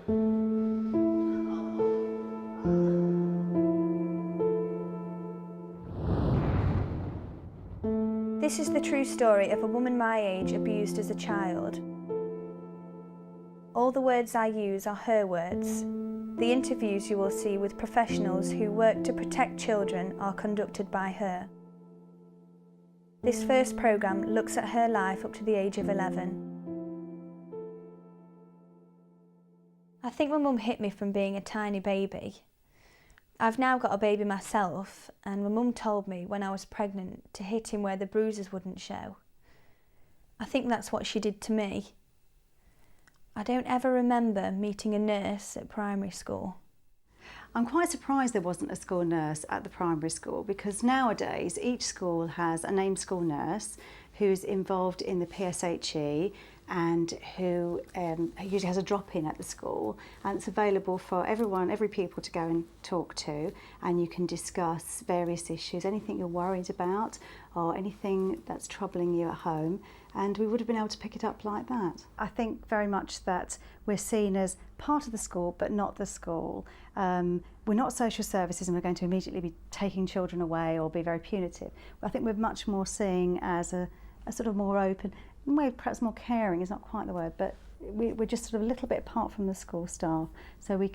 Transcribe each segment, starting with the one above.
This is the true story of a woman my age abused as a child. All the words I use are her words. The interviews you will see with professionals who work to protect children are conducted by her. This first programme looks at her life up to the age of 11. I think my mum hit me from being a tiny baby. I've now got a baby myself, and my mum told me when I was pregnant to hit him where the bruises wouldn't show. I think that's what she did to me. I don't ever remember meeting a nurse at primary school. I'm quite surprised there wasn't a school nurse at the primary school, because nowadays each school has a named school nurse who's involved in the PSHE and who usually has a drop-in at the school, and it's available for every pupil to go and talk to, and you can discuss various issues, anything you're worried about or anything that's troubling you at home, and we would have been able to pick it up like that. I think very much that we're seen as part of the school but not the school. We're not social services and we're going to immediately be taking children away or be very punitive. I think we're much more seeing as a sort of more open, perhaps more caring is not quite the word, but we're just sort of a little bit apart from the school staff, so they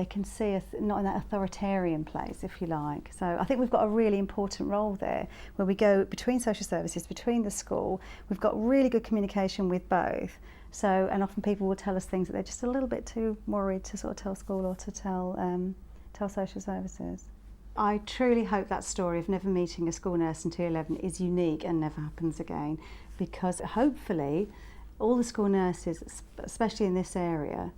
can see us not in that authoritarian place, if you like. So I think we've got a really important role there, where we go between social services, between the school. We've got really good communication with both. So, and often people will tell us things that they're just a little bit too worried to sort of tell school or to tell social services. I truly hope that story of never meeting a school nurse until 11 is unique and never happens again, because hopefully all the school nurses, especially in this area,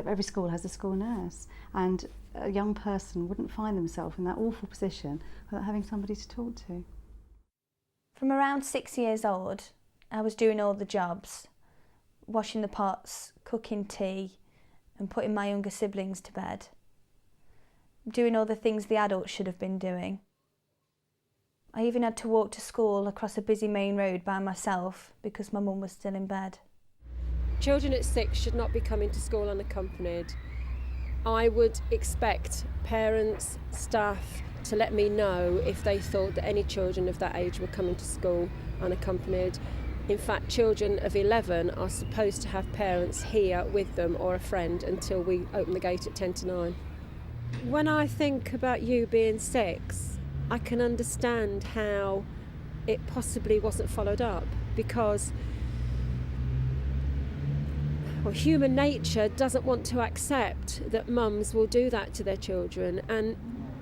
every school has a school nurse, and a young person wouldn't find themselves in that awful position without having somebody to talk to. From around 6 years old, I was doing all the jobs, washing the pots, cooking tea, and putting my younger siblings to bed. Doing all the things the adults should have been doing. I even had to walk to school across a busy main road by myself because my mum was still in bed. Children at 6 should not be coming to school unaccompanied. I would expect parents, staff to let me know if they thought that any children of that age were coming to school unaccompanied. In fact, children of 11 are supposed to have parents here with them or a friend until we open the gate at 10 to 9. When I think about you being 6, I can understand how it possibly wasn't followed up, because human nature doesn't want to accept that mums will do that to their children. And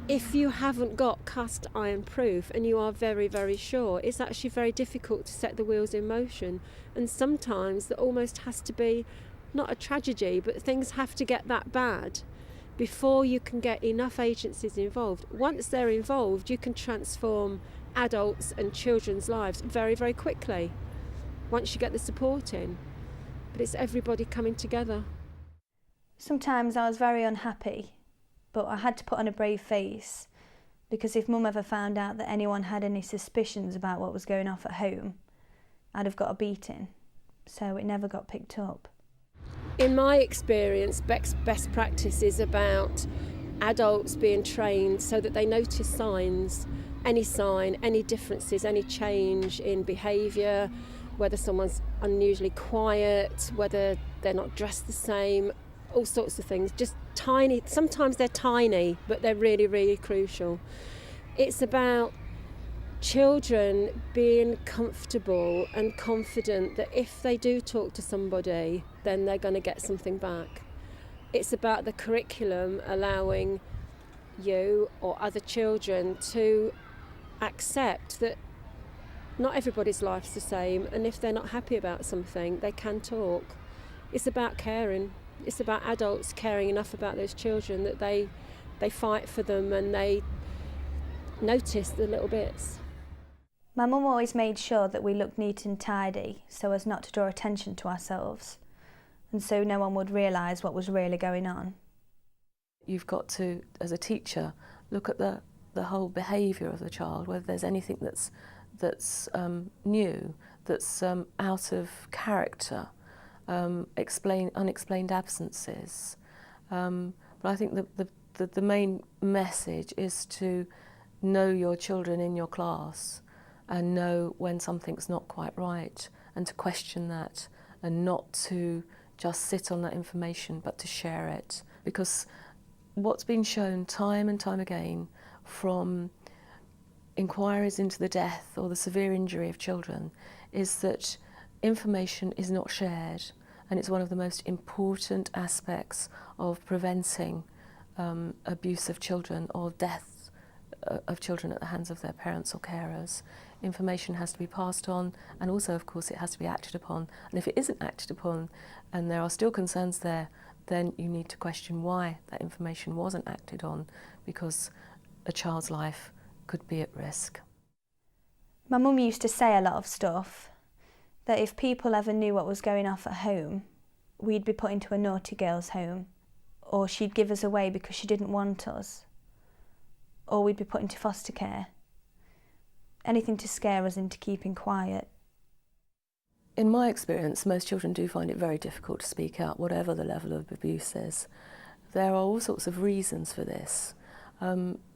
if you haven't got cast iron proof and you are very, very sure, it's actually very difficult to set the wheels in motion. And sometimes there almost has to be not a tragedy, but things have to get that bad before you can get enough agencies involved. Once they're involved, you can transform adults and children's lives very, very quickly once you get the support in. But it's everybody coming together. Sometimes I was very unhappy, but I had to put on a brave face, because if Mum ever found out that anyone had any suspicions about what was going off at home, I'd have got a beating, so it never got picked up. In my experience, best practice is about adults being trained so that they notice signs, any sign, any differences, any change in behaviour, whether someone's unusually quiet, whether they're not dressed the same, all sorts of things. Just tiny, sometimes they're tiny, but they're really, really crucial. It's about children being comfortable and confident that if they do talk to somebody, then they're going to get something back. It's about the curriculum allowing you or other children to accept that not everybody's life's the same, and if they're not happy about something, they can talk. It's about caring. It's about adults caring enough about those children that they fight for them and they notice the little bits. My mum always made sure that we looked neat and tidy so as not to draw attention to ourselves, and so no one would realise what was really going on. You've got to, as a teacher, look at the whole behaviour of the child, whether there's anything that's new, that's out of character. unexplained absences. But I think the main message is to know your children in your class and know when something's not quite right, and to question that, and not to just sit on that information but to share it. Because what's been shown time and time again from inquiries into the death or the severe injury of children is that information is not shared, and it's one of the most important aspects of preventing abuse of children or death of children at the hands of their parents or carers. Information has to be passed on, and also, of course, it has to be acted upon. And if it isn't acted upon and there are still concerns there, then you need to question why that information wasn't acted on, because a child's life could be at risk. My mum used to say a lot of stuff, that if people ever knew what was going off at home, we'd be put into a naughty girls' home, or she'd give us away because she didn't want us, or we'd be put into foster care. Anything to scare us into keeping quiet. In my experience, most children do find it very difficult to speak out, whatever the level of abuse is. There are all sorts of reasons for this.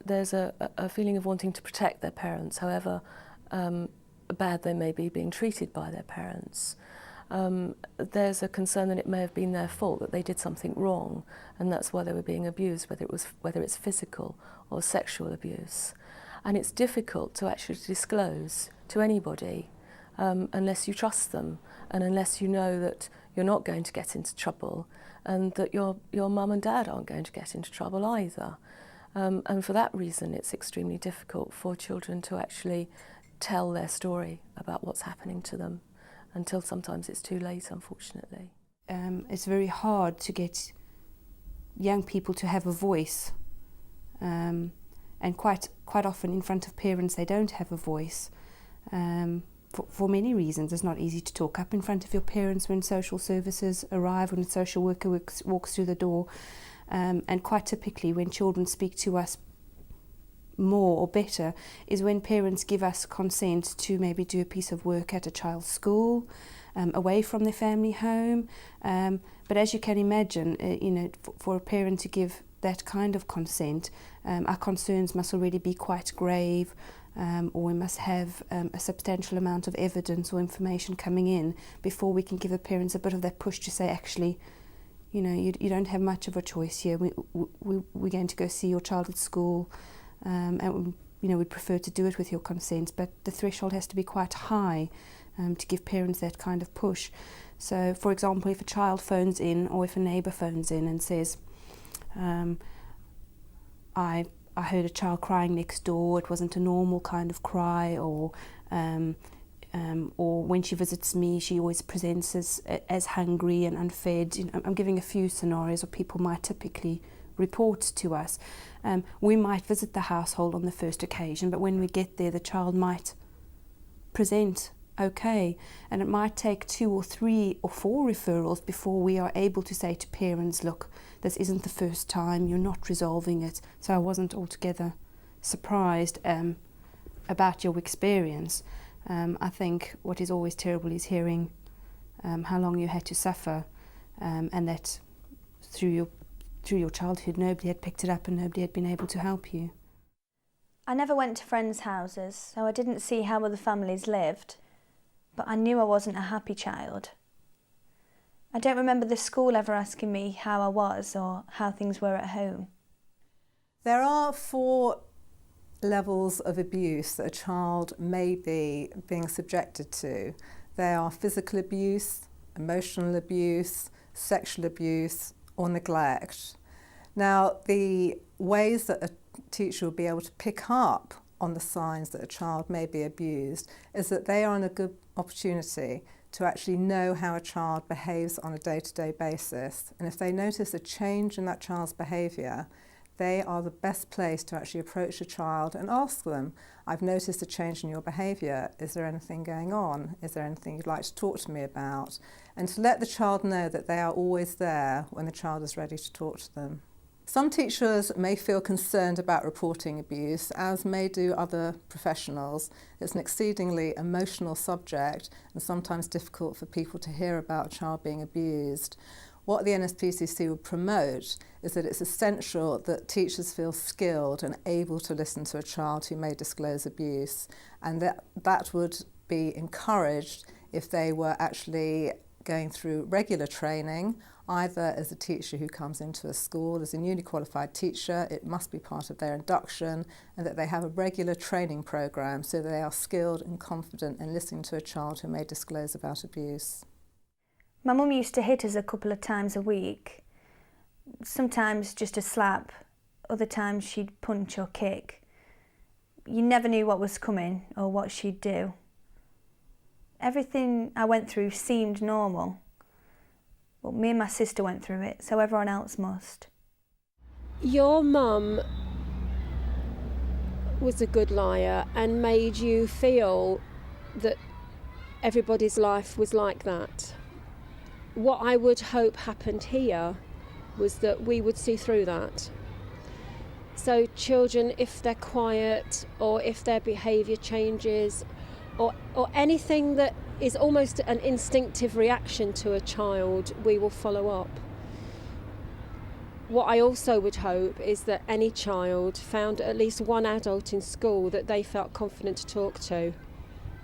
There's a feeling of wanting to protect their parents, however bad they may be being treated by their parents. There's a concern that it may have been their fault, that they did something wrong, and that's why they were being abused, whether it's physical or sexual abuse. And it's difficult to actually disclose to anybody unless you trust them, and unless you know that you're not going to get into trouble, and that your mum and dad aren't going to get into trouble either. And for that reason, it's extremely difficult for children to actually tell their story about what's happening to them, until sometimes it's too late, unfortunately. It's very hard to get young people to have a voice, and quite often in front of parents they don't have a voice. For many reasons, it's not easy to talk up in front of your parents when social services arrive, when a social worker walks through the door, and quite typically when children speak to us more or better is when parents give us consent to maybe do a piece of work at a child's school, away from their family home. But as you can imagine, for a parent to give that kind of consent, our concerns must already be quite grave, or we must have a substantial amount of evidence or information coming in before we can give the parents a bit of that push to say, actually, you don't have much of a choice here. We're going to go see your child at school, and we'd prefer to do it with your consent, but the threshold has to be quite high to give parents that kind of push. So, for example, if a child phones in, or if a neighbour phones in and says, I heard a child crying next door, it wasn't a normal kind of cry, or when she visits me, she always presents as hungry and unfed. I'm giving a few scenarios where people might typically report to us. We might visit the household on the first occasion, but when we get there, the child might present okay, and it might take 2 or 3 or 4 referrals before we are able to say to parents, look, this isn't the first time, you're not resolving it. So I wasn't altogether surprised about your experience. I think what is always terrible is hearing how long you had to suffer, and that through your childhood nobody had picked it up and nobody had been able to help you. I never went to friends' houses, so I didn't see how other families lived, but I knew I wasn't a happy child. I don't remember the school ever asking me how I was or how things were at home. There are 4 levels of abuse that a child may be being subjected to. They are physical abuse, emotional abuse, sexual abuse, or neglect. Now, the ways that a teacher will be able to pick up on the signs that a child may be abused is that they are in a good opportunity to actually know how a child behaves on a day-to-day basis. And if they notice a change in that child's behaviour, they are the best place to actually approach a child and ask them, I've noticed a change in your behaviour. Is there anything going on? Is there anything you'd like to talk to me about? And to let the child know that they are always there when the child is ready to talk to them. Some teachers may feel concerned about reporting abuse, as may do other professionals. It's an exceedingly emotional subject and sometimes difficult for people to hear about a child being abused. What the NSPCC would promote is that it's essential that teachers feel skilled and able to listen to a child who may disclose abuse, and that would be encouraged if they were actually going through regular training, either as a teacher who comes into a school as a newly qualified teacher. It must be part of their induction, and that they have a regular training programme so that they are skilled and confident in listening to a child who may disclose about abuse. My mum used to hit us a couple of times a week, sometimes just a slap, other times she'd punch or kick. You never knew what was coming or what she'd do. Everything I went through seemed normal, but me and my sister went through it, so everyone else must. Your mum was a good liar and made you feel that everybody's life was like that. What I would hope happened here was that we would see through that. So children, if they're quiet or if their behaviour changes or anything that is almost an instinctive reaction to a child, we will follow up. What I also would hope is that any child found at least one adult in school that they felt confident to talk to.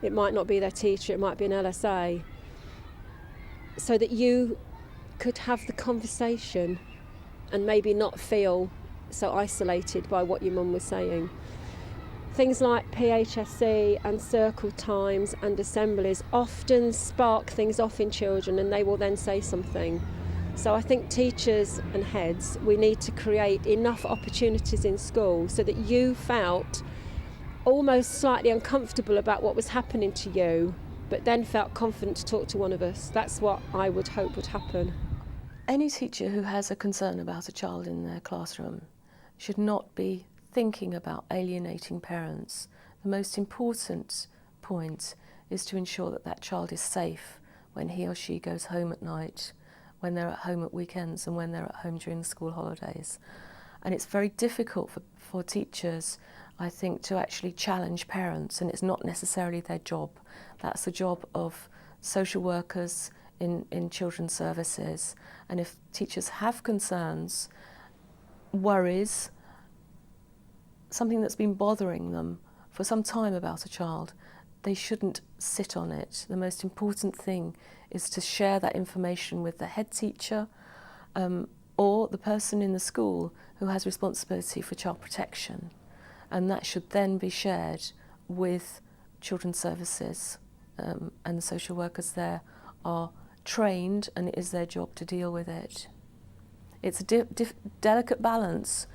It might not be their teacher, it might be an LSA. So that you could have the conversation and maybe not feel so isolated by what your mum was saying. Things like PHSE and circle times and assemblies often spark things off in children, and they will then say something. So I think teachers and heads, we need to create enough opportunities in school so that you felt almost slightly uncomfortable about what was happening to you, but then felt confident to talk to one of us. That's what I would hope would happen. Any teacher who has a concern about a child in their classroom should not be thinking about alienating parents. The most important point is to ensure that that child is safe when he or she goes home at night, when they're at home at weekends, and when they're at home during the school holidays. And it's very difficult for teachers, I think, to actually challenge parents, and it's not necessarily their job. That's the job of social workers in children's services. And if teachers have concerns, worries, something that's been bothering them for some time about a child, they shouldn't sit on it. The most important thing is to share that information with the head teacher or the person in the school who has responsibility for child protection. And that should then be shared with children's services, and the social workers there are trained, and it is their job to deal with it. It's a delicate balance,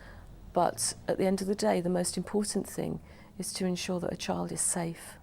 but at the end of the day, the most important thing is to ensure that a child is safe.